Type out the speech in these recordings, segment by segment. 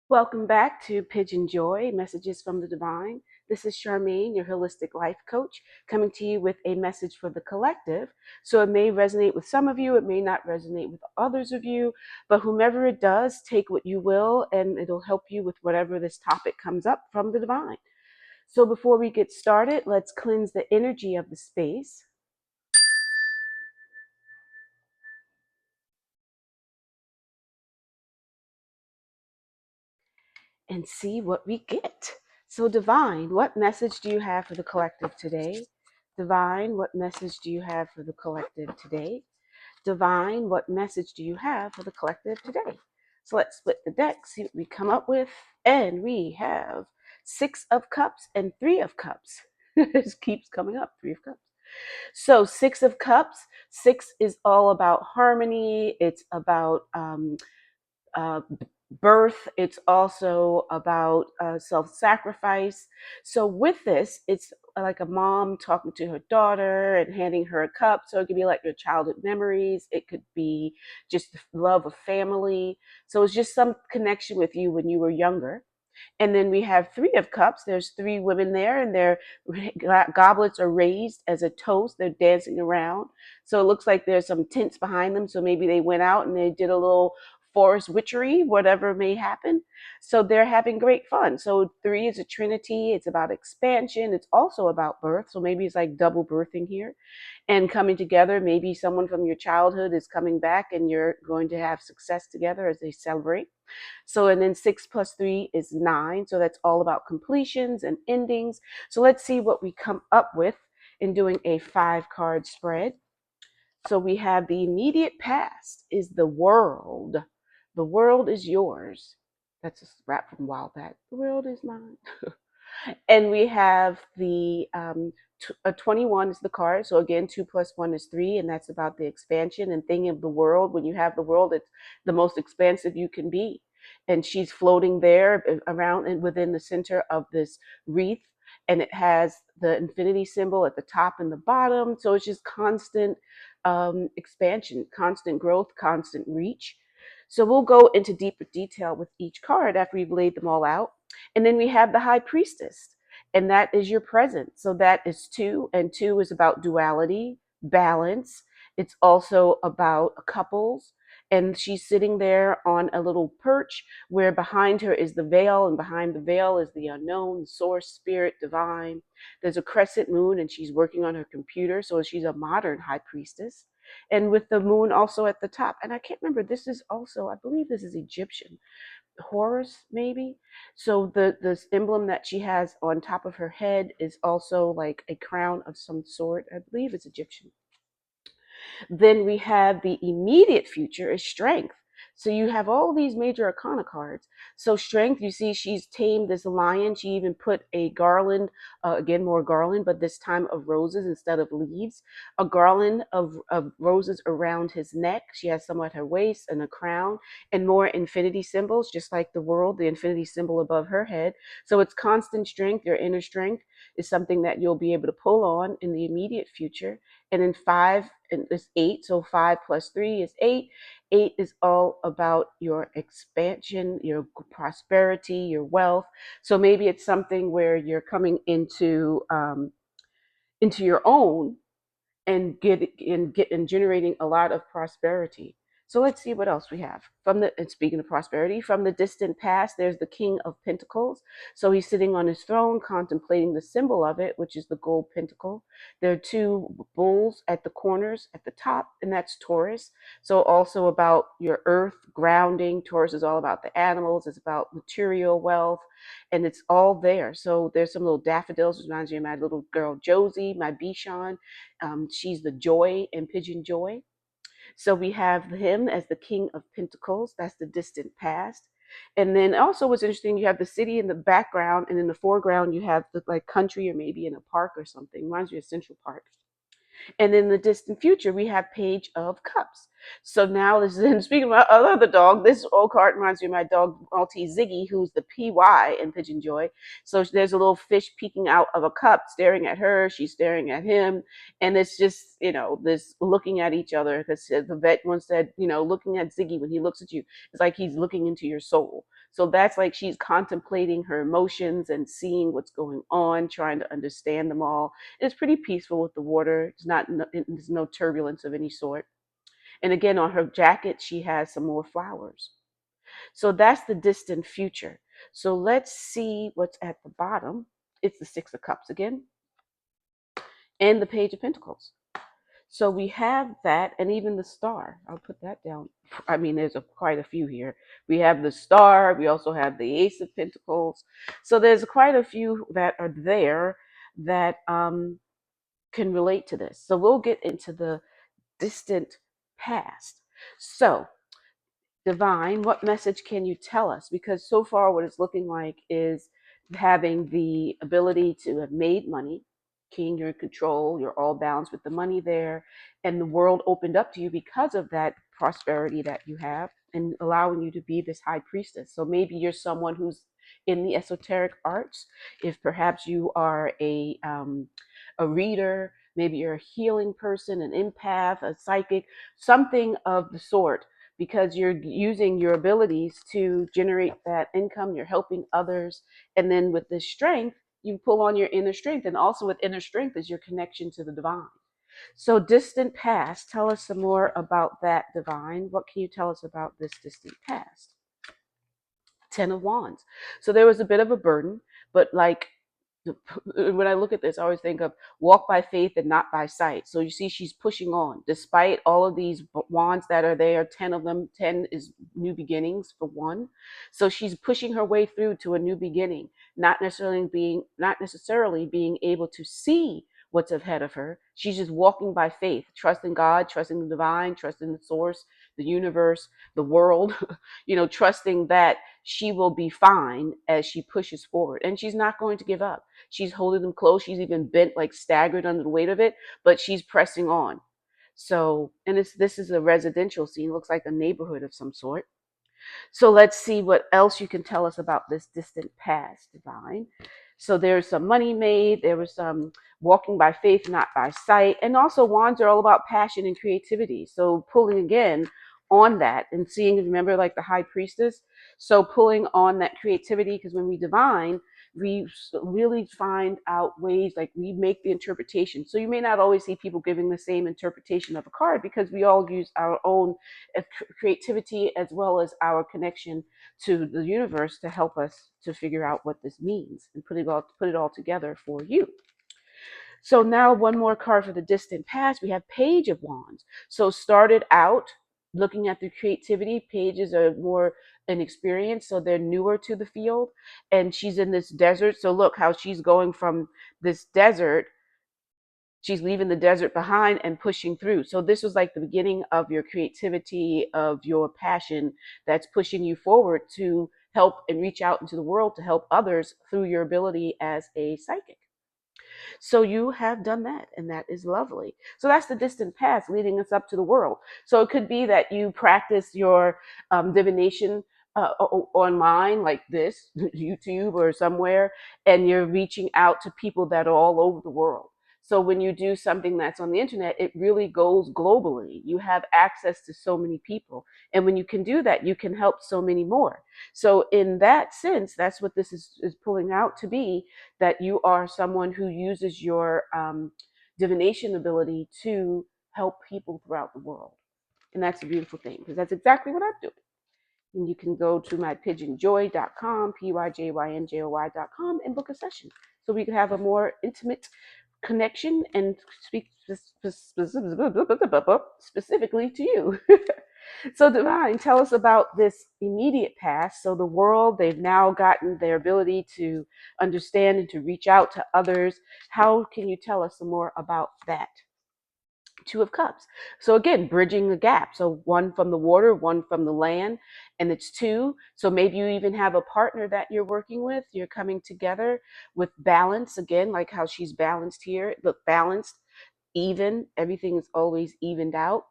Welcome back to PYJynJoy, Messages from the Divine. This is Charmaine, your holistic life coach, coming to you with a message for the collective. So it may resonate with some of you, it may not resonate with others of you, but whomever it does, take what you will, and it'll help you with whatever this topic comes up from the divine. So before we get started, let's cleanse the energy of the space and see what we get. So, Divine, what message do you have for the collective today? Divine, what message do you have for the collective today? Divine, what message do you have for the collective today? So let's split the deck, see what we come up with. And we have Six of Cups and Three of Cups. It keeps coming up, Three of Cups. So Six of Cups, six is all about harmony. It's about uh, birth. It's also about self-sacrifice. So with this, it's like a mom talking to her daughter and handing her a cup. So it could be like your childhood memories. It could be just the love of family. So it's just some connection with you when you were younger. And then we have Three of Cups. There's three women there, and their goblets are raised as a toast. They're dancing around. So it looks like there's some tents behind them. So maybe they went out and they did a little forest witchery, whatever may happen. So they're having great fun. So three is a trinity. It's about expansion. It's also about birth. So maybe it's like double birthing here and coming together. Maybe someone from your childhood is coming back and you're going to have success together as they celebrate. So, and then 6 plus 3 is 9. So that's all about completions and endings. So let's see what we come up with in doing a 5 card spread. So we have the immediate past is the world. The world is yours. That's a rap from a while back. The world is mine. And we have the 21 is the card. So again, 2 plus 1 is 3, and that's about the expansion and thinking of the world. When you have the world, it's the most expansive you can be. And she's floating there around and within the center of this wreath, and it has the infinity symbol at the top and the bottom. So it's just constant expansion, constant growth, constant reach. So we'll go into deeper detail with each card after we've laid them all out. And then we have the High Priestess, and that is your present. So that is 2, and 2 is about duality, balance. It's also about couples. And she's sitting there on a little perch where behind her is the veil, and behind the veil is the unknown, source, spirit, divine. There's a crescent moon, and she's working on her computer. So she's a modern high priestess. And with the moon also at the top. And I can't remember, this is also, I believe this is Egyptian. Horus, maybe. So the emblem that she has on top of her head is also like a crown of some sort. I believe it's Egyptian. Then we have the immediate future is strength. So you have all these major arcana cards. So strength, you see she's tamed this lion. She even put a garland, again, more garland, but this time of roses instead of leaves. A garland of roses around his neck. She has some at her waist and a crown, and more infinity symbols, just like the world, the infinity symbol above her head. So it's constant strength. Your inner strength is something that you'll be able to pull on in the immediate future. And then 5 is 8. So 5 plus 3 is 8. 8 is all about your expansion, your prosperity, your wealth. So maybe it's something where you're coming into your own and generating a lot of prosperity. So let's see what else we have. And speaking of prosperity, from the distant past, there's the King of Pentacles. So he's sitting on his throne, contemplating the symbol of it, which is the gold pentacle. There are 2 bulls at the corners at the top, and that's Taurus. So also about your earth grounding. Taurus is all about the animals. It's about material wealth, and it's all there. So there's some little daffodils, which reminds me of my little girl Josie, my Bichon. She's the joy in PYJynJoy. So we have him as the King of Pentacles. That's the distant past. And then also what's interesting, you have the city in the background, and in the foreground you have the like country or maybe in a park or something. Reminds me of Central Park. And in the distant future, we have Page of Cups. So now this is, and speaking about other dog, this old card reminds me of my dog Maltese Ziggy, who's the PY in Pigeon Joy. So there's a little fish peeking out of a cup, staring at her. She's staring at him, and it's just, this looking at each other. Because the vet once said, looking at Ziggy when he looks at you, it's like he's looking into your soul. So that's like she's contemplating her emotions and seeing what's going on, trying to understand them all. It's pretty peaceful with the water. There's no turbulence of any sort. And again, on her jacket, she has some more flowers. So that's the distant future. So let's see what's at the bottom. It's the Six of Cups again, and the Page of Pentacles. So we have that, and even the star. I'll put that down. I mean, there's quite a few here. We have the star. We also have the Ace of Pentacles. So there's quite a few that are there that can relate to this. So we'll get into the distant past. So divine, what message can you tell us? Because so far what it's looking like is having the ability to have made money. King, you're in control, you're all balanced with the money there, and the world opened up to you because of that prosperity that you have, and allowing you to be this high priestess. So maybe you're someone who's in the esoteric arts. If perhaps you are a reader, maybe you're a healing person, an empath, a psychic, something of the sort, because you're using your abilities to generate that income, you're helping others, and then with this strength, you pull on your inner strength, and also with inner strength is your connection to the divine. So distant past, tell us some more about that, divine. What can you tell us about this distant past? Ten of Wands. So there was a bit of a burden, but like when I look at this, I always think of walk by faith and not by sight. So you see, she's pushing on despite all of these wands that are there. 10 of them, 10 is new beginnings for one. So she's pushing her way through to a new beginning, not necessarily being able to see what's ahead of her. She's just walking by faith, trusting God, trusting the divine, trusting the source, the universe, the world, trusting that she will be fine as she pushes forward. And she's not going to give up. She's holding them close. She's even bent, like staggered under the weight of it, but she's pressing on. So, and this is a residential scene, looks like a neighborhood of some sort. So let's see what else you can tell us about this distant past, divine. So there's some money made. There was some walking by faith, not by sight. And also wands are all about passion and creativity. So pulling again on that and seeing, remember, like the high priestess. So pulling on that creativity, because when we divine, we really find out ways, like we make the interpretation. So you may not always see people giving the same interpretation of a card, because we all use our own creativity as well as our connection to the universe to help us to figure out what this means and put it all together for you. So now one more card for the distant past. We have Page of Wands. So started out looking at the creativity. Pages are more inexperienced, so they're newer to the field. And she's in this desert. So look how she's going from this desert. She's leaving the desert behind and pushing through. So this was like the beginning of your creativity, of your passion that's pushing you forward to help and reach out into the world to help others through your ability as a psychic. So you have done that, and that is lovely. So that's the distant past leading us up to the world. So it could be that you practice your divination online, like this, YouTube or somewhere, and you're reaching out to people that are all over the world. So when you do something that's on the internet, it really goes globally. You have access to so many people. And when you can do that, you can help so many more. So in that sense, that's what this is pulling out to be, that you are someone who uses your divination ability to help people throughout the world. And that's a beautiful thing, because that's exactly what I'm doing. And you can go to my PYJynJoy.com, PYJynJoy.com, and book a session so we can have a more intimate connection and speak specifically to you. So divine, tell us about this immediate past. So the world, they've now gotten their ability to understand and to reach out to others. How can you tell us some more about that? Two of Cups. So again, bridging the gap. So one from the water, one from the land, and it's two. So maybe you even have a partner that you're working with. You're coming together with balance, again, like how she's balanced here. Look, balanced, even. Everything is always evened out.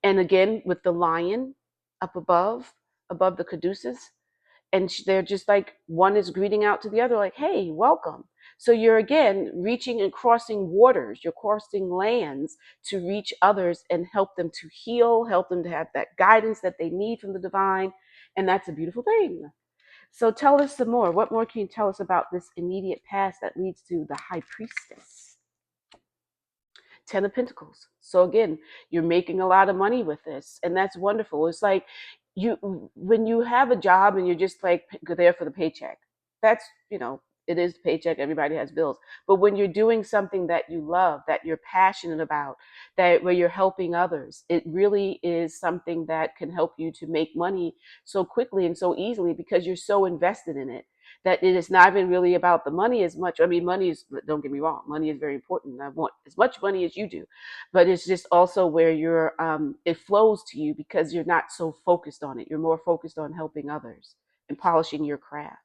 And again, with the lion up above the caduceus, and they're just like, one is greeting out to the other like, hey, welcome. So you're again reaching and crossing waters, you're crossing lands to reach others and help them to heal, help them to have that guidance that they need from the divine. And that's a beautiful thing. So tell us some more. What more can you tell us about this immediate past that leads to the high priestess? Ten of Pentacles. So again, you're making a lot of money with this, and that's wonderful. It's like when you have a job and you're just like there for the paycheck. That's, it is the paycheck. Everybody has bills. But when you're doing something that you love, that you're passionate about, that where you're helping others, it really is something that can help you to make money so quickly and so easily because you're so invested in it that it is not even really about the money as much. I mean, money is, don't get me wrong, money is very important. I want as much money as you do, but it's just also where it flows to you because you're not so focused on it. You're more focused on helping others and polishing your craft.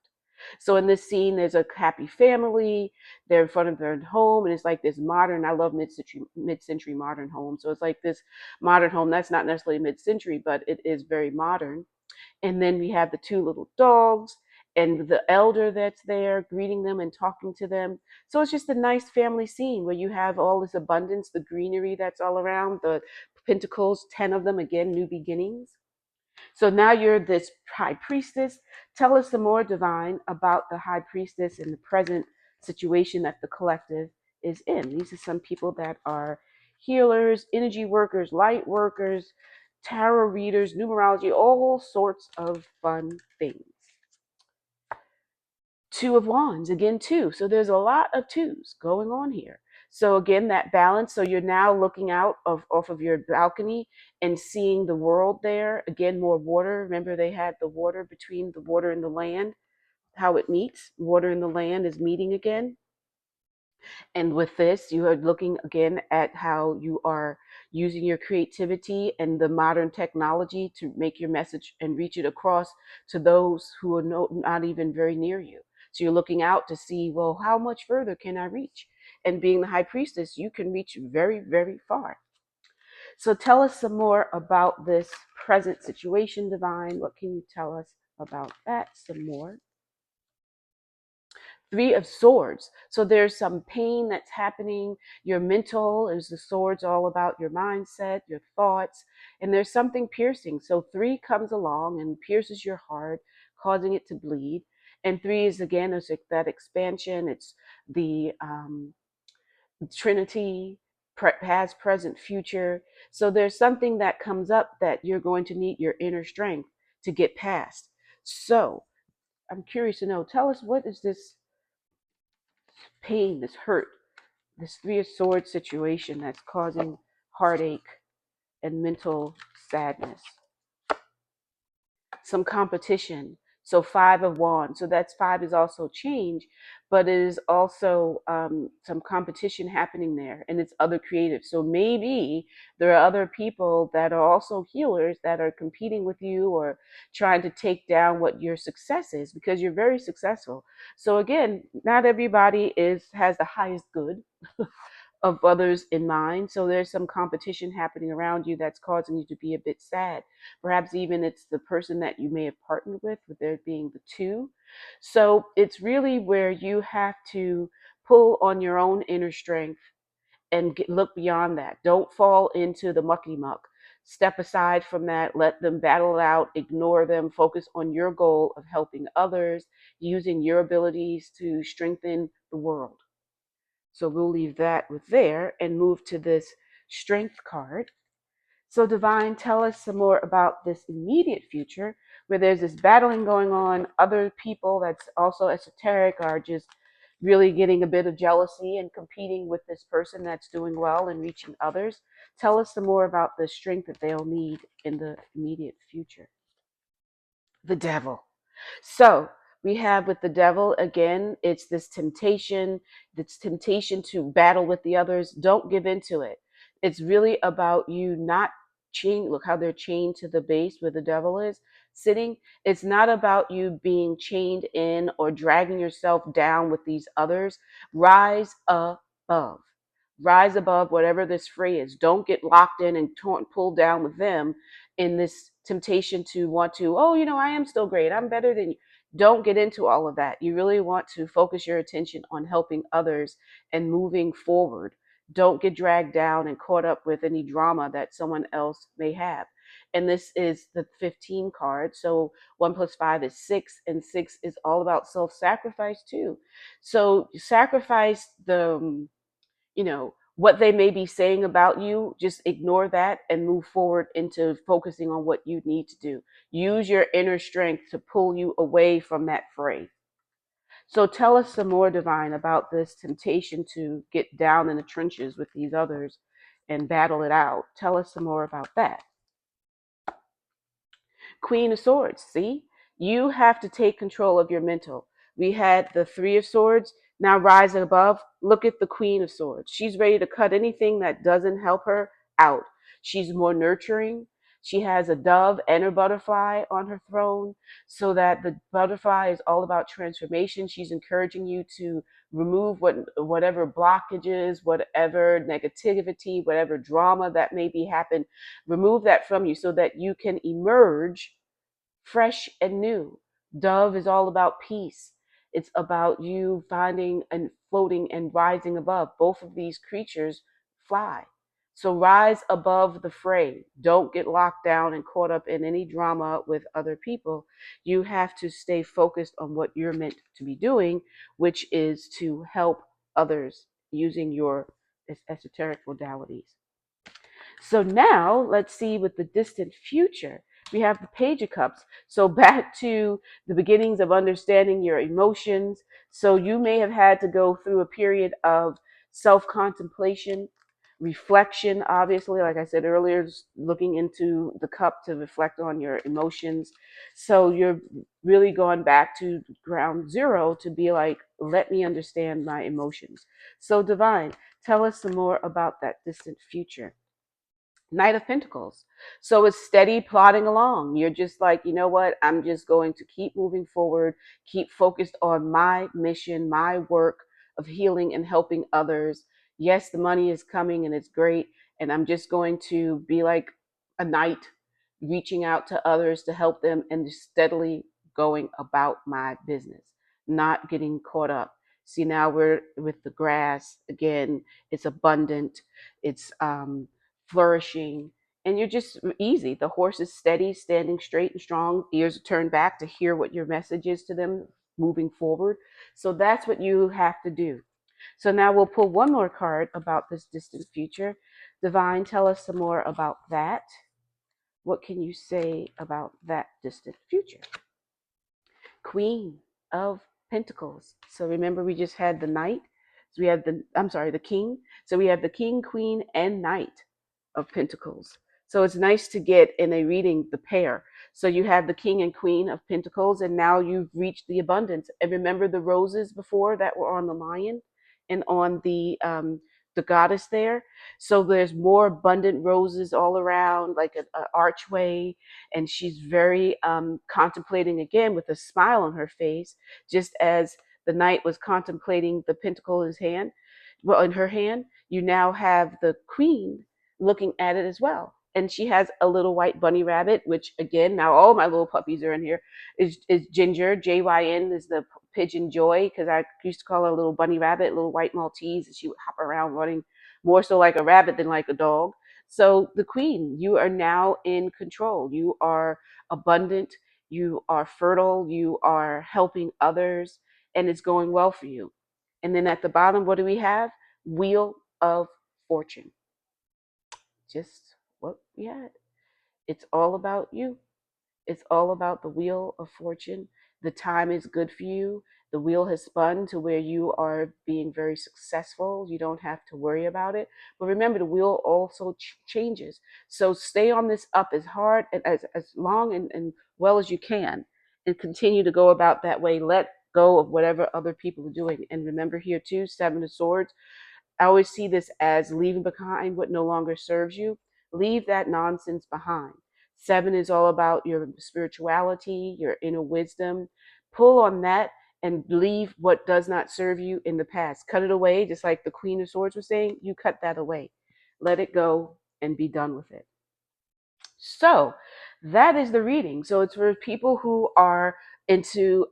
So in this scene, there's a happy family. They're in front of their home, and it's like this modern. I love mid-century modern home. So it's like this modern home that's not necessarily mid-century, but it is very modern. And then we have the two little dogs and the elder that's there greeting them and talking to them. So it's just a nice family scene where you have all this abundance, the greenery that's all around, the pentacles, 10 of them, again, new beginnings. So now you're this high priestess. Tell us some more, divine, about the high priestess and the present situation that the collective is in. These are some people that are healers, energy workers, light workers, tarot readers, numerology, all sorts of fun things. Two of Wands, again, two. So there's a lot of twos going on here. So again, that balance. So you're now looking out off of your balcony and seeing the world there. Again, more water. Remember, they had the water between the water and the land, how it meets. Water and the land is meeting again. And with this, you are looking again at how you are using your creativity and the modern technology to make your message and reach it across to those who are not even very near you. So you're looking out to see, well, how much further can I reach? And being the high priestess, you can reach very, very far. So tell us some more about this present situation, divine. What can you tell us about that some more? Three of Swords. So there's some pain that's happening. Your mental is the swords, all about your mindset, your thoughts, and there's something piercing. So three comes along and pierces your heart, causing it to bleed. And three is again, it's like that expansion. It's the Trinity, past, present, future. So there's something that comes up that you're going to need your inner strength to get past. So I'm curious to know, tell us, what is this pain, this hurt, this Three of Swords situation that's causing heartache and mental sadness? Some competition. So Five of Wands. So that's five is also change, but it is also some competition happening there, and it's other creatives. So maybe there are other people that are also healers that are competing with you or trying to take down what your success is because you're very successful. So again, not everybody has the highest good of others in mind. So there's some competition happening around you that's causing you to be a bit sad. Perhaps even it's the person that you may have partnered with there being the two. So it's really where you have to pull on your own inner strength and look beyond that. Don't fall into the mucky muck. Step aside from that, let them battle it out, ignore them, focus on your goal of helping others, using your abilities to strengthen the world. So we'll leave that with there and move to this strength card. So divine, tell us some more about this immediate future where there's this battling going on. Other people that's also esoteric are just really getting a bit of jealousy and competing with this person that's doing well and reaching others. Tell us some more about the strength that they'll need in the immediate future. The devil. So we have with the devil, again, it's this temptation to battle with the others. Don't give into it. It's really about you not chained. Look how they're chained to the base where the devil is sitting. It's not about you being chained in or dragging yourself down with these others. Rise above. Rise above whatever this fray is. Don't get locked in and pulled down with them in this temptation to want to, oh, I am still great. I'm better than you. Don't get into all of that. You really want to focus your attention on helping others and moving forward. Don't get dragged down and caught up with any drama that someone else may have. And this is the 15 card. So 1 plus 5 is 6, and 6 is all about self-sacrifice too. So sacrifice the, what they may be saying about you. Just ignore that and move forward into focusing on what you need to do. Use your inner strength to pull you away from that fray. So tell us some more, Divine, about this temptation to get down in the trenches with these others and battle it out. Tell us some more about that. Queen of Swords, see? You have to take control of your mental. We had the Three of Swords. Now rising above, look at the Queen of Swords. She's ready to cut anything that doesn't help her out. She's more nurturing. She has a dove and a butterfly on her throne, so that the butterfly is all about transformation. She's encouraging you to remove whatever blockages, whatever negativity, whatever drama that may be happening. Remove that from you so that you can emerge fresh and new. Dove is all about peace. It's about you finding and floating and rising above. Both of these creatures fly. So rise above the fray. Don't get locked down and caught up in any drama with other people. You have to stay focused on what you're meant to be doing, which is to help others using your esoteric modalities. So now let's see with the distant future. We have the Page of Cups. So back to the beginnings of understanding your emotions. So you may have had to go through a period of self-contemplation, reflection, obviously, like I said earlier, looking into the cup to reflect on your emotions. So you're really going back to ground zero to be like, let me understand my emotions. So Divine, tell us some more about that distant future. Knight of Pentacles. So it's steady plodding along. You're just like, you know what? I'm just going to keep moving forward, keep focused on my mission, my work of healing and helping others. Yes, the money is coming and it's great. And I'm just going to be like a knight, reaching out to others to help them and just steadily going about my business, not getting caught up. See, now we're with the grass again. It's abundant. It's flourishing, and you're just easy. The horse is steady, standing straight and strong, ears are turned back to hear what your message is to them moving forward. So that's what you have to do. So now we'll pull one more card about this distant future. Divine, tell us some more about that. What can you say about that distant future? Queen of Pentacles. So remember, we just had the Knight. So we have the King. So we have the King, Queen, and Knight of Pentacles. So it's nice to get in a reading the pair. So you have the King and Queen of Pentacles, and now you've reached the abundance. And remember the roses before that were on the lion and on the goddess there. So there's more abundant roses all around, like an archway, and she's very contemplating again with a smile on her face, just as the knight was contemplating the pentacle in his hand. Well, in her hand, you now have the queen looking at it as well. And she has a little white bunny rabbit, which again, now all my little puppies are in here, is Ginger. Jyn is the PYJynJoy, because I used to call her a little bunny rabbit, little white Maltese, and she would hop around running more so like a rabbit than like a dog. So the queen, you are now in control. You are abundant, you are fertile, you are helping others, and it's going well for you. And then at the bottom, what do we have? Wheel of Fortune. Just what we had. It's all about you. It's all about the Wheel of Fortune. The time is good for you. The wheel has spun to where you are being very successful. You don't have to worry about it. But remember, the wheel also changes. So stay on this up as hard and as long and well as you can, and continue to go about that way. Let go of whatever other people are doing. And remember here too, Seven of Swords. I always see this as leaving behind what no longer serves you. Leave that nonsense behind. Seven is all about your spirituality, your inner wisdom. Pull on that and leave what does not serve you in the past. Cut it away, just like the Queen of Swords was saying. You cut that away. Let it go and be done with it. So that is the reading. So it's for people who are into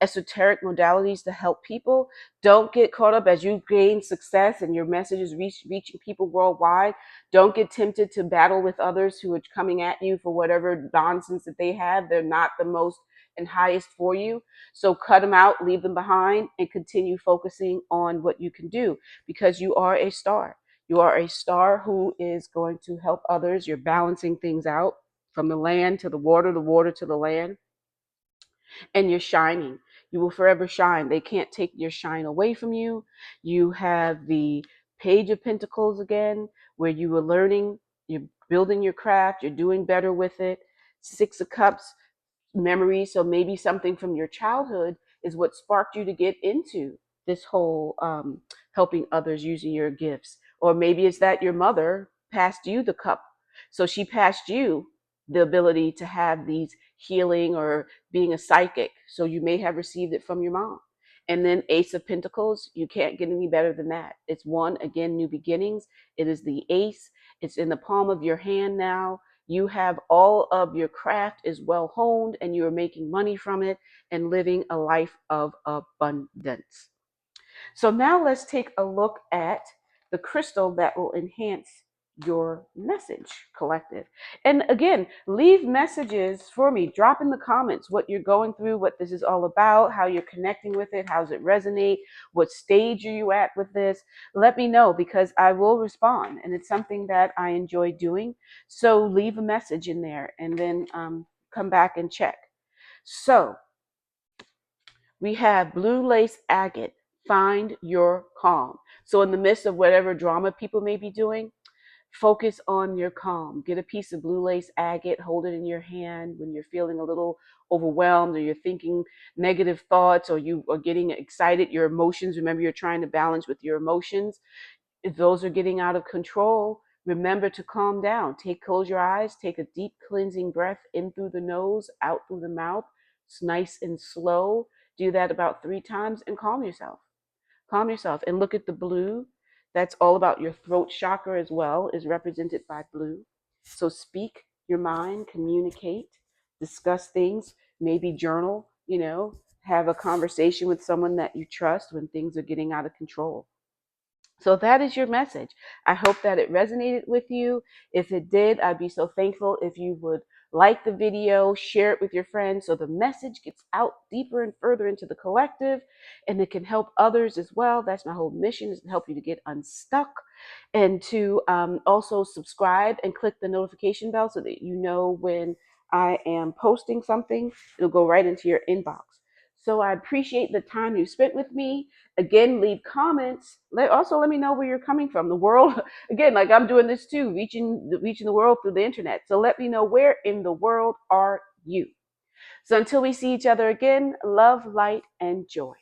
esoteric modalities to help people. Don't get caught up as you gain success and your message is reaching people worldwide. Don't get tempted to battle with others who are coming at you for whatever nonsense that they have. They're not the most and highest for you. So cut them out, leave them behind, and continue focusing on what you can do, because you are a star. You are a star who is going to help others. You're balancing things out from the land to the water to the land, and you're shining. You will forever shine. They can't take your shine away from you. You have the Page of Pentacles again, where you were learning, you're building your craft, you're doing better with it. Six of Cups, memories. So maybe something from your childhood is what sparked you to get into this whole helping others using your gifts. Or maybe it's that your mother passed you the cup. So she passed you the ability to have these healing or being a psychic. So you may have received it from your mom. And then Ace of Pentacles, you can't get any better than that. It's one, again, new beginnings. It is the ace. It's in the palm of your hand now. You have all of your craft is well honed and you are making money from it and living a life of abundance. So now let's take a look at the crystal that will enhance your message, collective. And again, leave messages for me. Drop in the comments what you're going through, what this is all about, how you're connecting with it, how does it resonate, what stage are you at with this. Let me know, because I will respond, and it's something that I enjoy doing. So leave a message in there and then come back and check. So we have blue lace agate. Find your calm. So in the midst of whatever drama people may be doing, focus on your calm. Get a piece of blue lace agate, hold it in your hand when you're feeling a little overwhelmed or you're thinking negative thoughts or you are getting excited, your emotions. Remember, you're trying to balance with your emotions. If those are getting out of control, remember to calm down. Close your eyes, take a deep cleansing breath in through the nose, out through the mouth. It's nice and slow. Do that about 3 times and calm yourself. Calm yourself and look at the blue. That's all about your throat chakra as well, is represented by blue. So speak your mind, communicate, discuss things, maybe journal, have a conversation with someone that you trust when things are getting out of control. So that is your message. I hope that it resonated with you. If it did, I'd be so thankful if you would like the video, share it with your friends so the message gets out deeper and further into the collective, and it can help others as well. That's my whole mission, is to help you to get unstuck, and to also subscribe and click the notification bell so that you know when I am posting something. It'll go right into your inbox. So I appreciate the time you spent with me. Again, leave comments. Let me know where you're coming from. The world, again, like I'm doing this too, reaching the world through the internet. So let me know, where in the world are you? So until we see each other again, love, light, and joy.